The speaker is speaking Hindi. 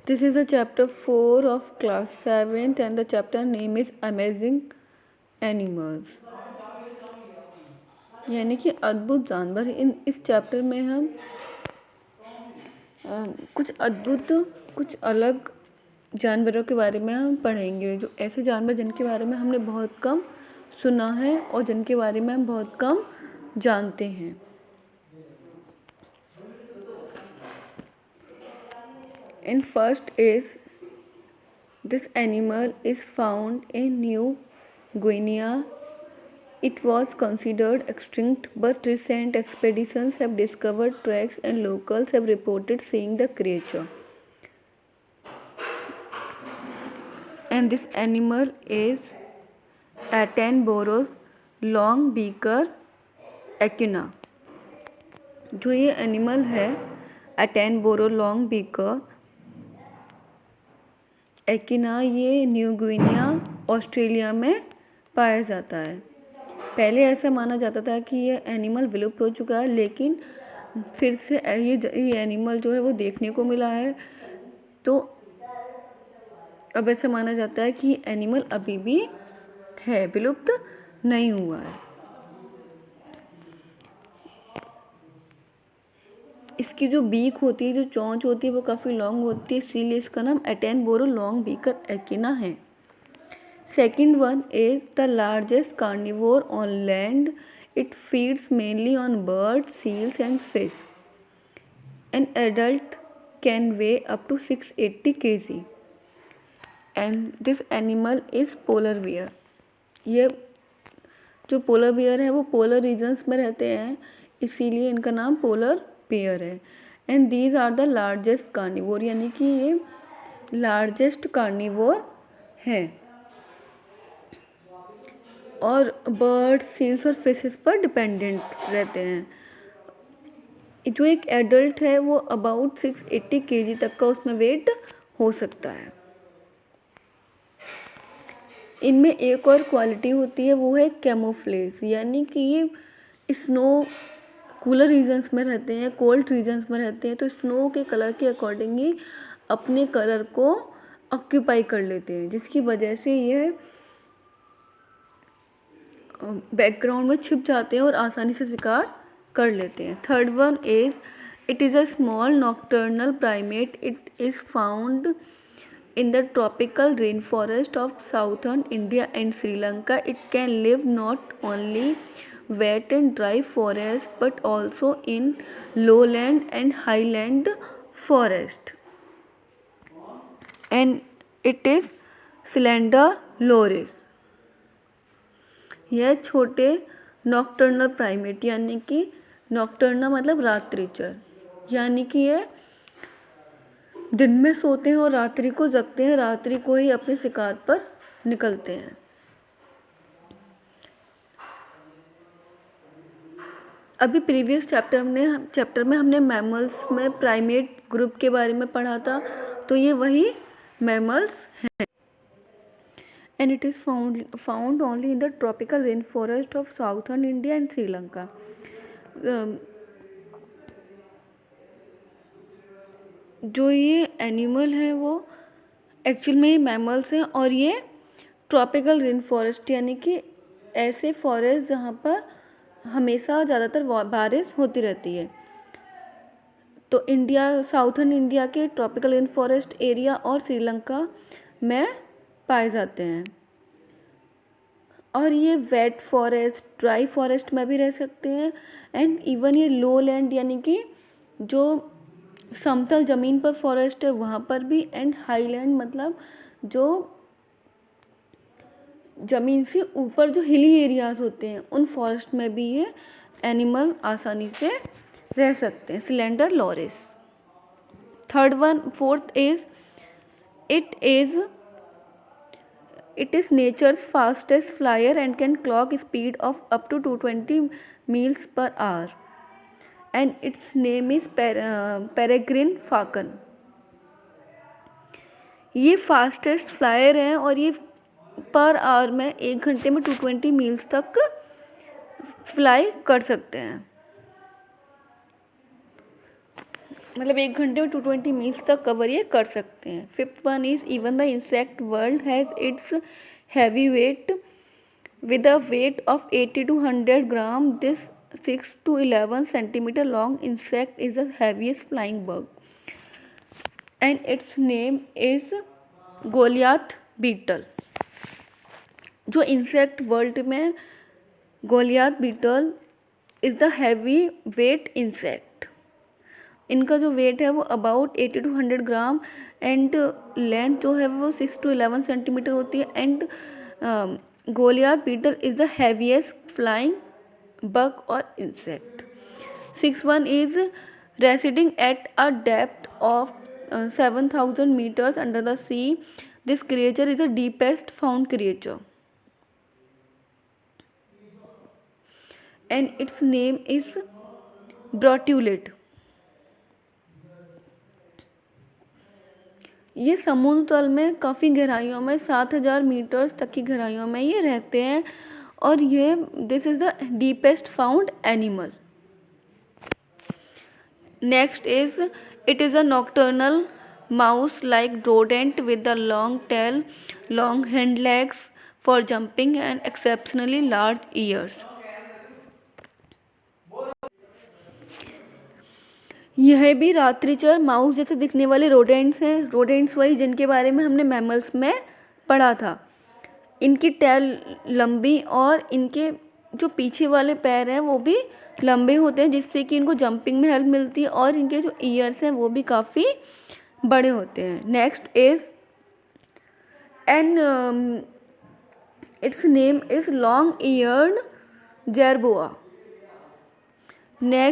This is the chapter 4 of class 7th and the chapter name is Amazing Animals, यानी कि अद्भुत जानवर। इस चैप्टर में हम कुछ अद्भुत, कुछ अलग जानवरों के बारे में हम पढ़ेंगे, जो ऐसे जानवर जिनके बारे में हमने बहुत कम सुना है और जिनके बारे में हम बहुत कम जानते हैं। And first is, this animal is found in New Guinea. It was considered extinct, but recent expeditions have discovered tracks and locals have reported seeing the creature. And this animal is Attenborough longbeaker echina. जो ये एनिमल है Attenborough longbeaker echina, ये न्यू गिनिया ऑस्ट्रेलिया में पाया जाता है। पहले ऐसा माना जाता था कि ये एनिमल विलुप्त हो चुका है, लेकिन फिर से ये एनिमल जो है वो देखने को मिला है। तो अब ऐसा माना जाता है कि एनिमल अभी भी है, विलुप्त नहीं हुआ है। इसकी जो बीक होती है, जो चोंच होती है, वो काफ़ी लॉन्ग होती है, इसीलिए इसका नाम एटेनबोरो लॉन्गबीकर एकिना है। Second one is the largest carnivore on land. It feeds mainly on birds, seals and fish. An adult can weigh up to 680 kg. And this animal is polar bear. ये जो पोलर बियर है वो पोलर रीजन्स में रहते हैं, इसीलिए इनका नाम पोलर बियर है। And these are the largest carnivore, यानी कि ये लार्जेस्ट कार्निवोर है और बर्ड्स, सील्स और फिशेस पर डिपेंडेंट रहते हैं। जो एक एडल्ट है वो अबाउट 680 kg तक का उसमें वेट हो सकता है। इनमें एक और क्वालिटी होती है, वो है कैमोफ्लेज, यानी कि ये स्नो कूलर रीजन्स में रहते हैं, कोल्ड रीजन्स में रहते हैं, तो स्नो के कलर के अकॉर्डिंग ही अपने कलर को ऑक्यूपाई कर लेते हैं, जिसकी वजह से ये बैकग्राउंड में छिप जाते हैं और आसानी से शिकार कर लेते हैं। Third one is, it is a small nocturnal primate. It is found in the tropical rainforest of southern India and Sri Lanka. It can live not only wet and dry forests but also in lowland and highland forest. And it is slender loris. यह छोटे नॉक्टर्नल प्राइमेट, यानी कि नॉक्टर्नल मतलब रात्रिचर, यानी कि यह दिन में सोते हैं और रात्रि को जगते हैं, रात्रि को ही अपने शिकार पर निकलते हैं। अभी प्रीवियस चैप्टर में हमने मैमल्स में प्राइमेट ग्रुप के बारे में पढ़ा था, तो ये वही मैमल्स हैं। And it is found only in the tropical rain forest of southern India and Sri Lanka. जो ये एनिमल है वो एक्चुअल में ये मैमल्स हैं और ये ट्रॉपिकल रेन फॉरेस्ट, यानी कि ऐसे फॉरेस्ट जहाँ पर हमेशा ज़्यादातर बारिश होती रहती है, तो इंडिया, साउथर्न इंडिया के ट्रॉपिकल रेन फॉरेस्ट एरिया और श्रीलंका में पाए जाते हैं। और ये वेट फॉरेस्ट, ड्राई फॉरेस्ट में भी रह सकते हैं, एंड इवन ये लो लैंड, यानी कि जो समतल ज़मीन पर फॉरेस्ट है वहाँ पर भी, एंड हाईलैंड मतलब जो ज़मीन से ऊपर जो हिली एरियाज होते हैं उन फॉरेस्ट में भी ये एनिमल आसानी से रह सकते हैं। Slender loris. Fourth is, it is nature's fastest flyer and can clock speed of up to 220 miles per hour. And its name is peregrine falcon. ये फास्टेस्ट फ्लायर हैं और ये पर आवर में 1 घंटे में 220 मील्स तक फ्लाई कर सकते हैं। मतलब 1 घंटे में 220 मील्स तक कवर ये कर सकते हैं। Fifth one is even the insect world has its heavy weight with a weight of 80 to 100 gram. This 6 to 11 centimeter long insect is the heaviest flying bug and its name is Goliath beetle. जो इंसेक्ट वर्ल्ड में Goliath beetle is the heavy weight insect. इनका जो वेट है वो about 80 to 100 gram and length जो है वो 6 to 11 सेंटीमीटर होती है एंड Goliath beetle is the heaviest flying bug or insect. Sixth one is residing at a depth of 7,000 meters under the sea. This creature is the deepest found creature, and its name is Brotulid. ये समुद्र तल में काफ़ी गहराइयों में 7,000 मीटर्स तक की गहराइयों में ये रहते हैं और ये this is the deepest found animal. Next is it is a nocturnal mouse like rodent with a long tail, long hind legs for jumping and exceptionally large ears. यह भी रात्रिचर माउस जैसे दिखने वाले रोडेंट्स हैं। रोडेंट्स वही जिनके बारे में हमने मैमल्स में पढ़ा था। इनकी टेल लंबी और इनके जो पीछे वाले पैर हैं वो भी लंबे होते हैं जिससे कि इनको जंपिंग में हेल्प मिलती है और इनके जो ईयर्स हैं वो भी काफ़ी बड़े होते हैं। Next is and it's name is long eared jerboa. Next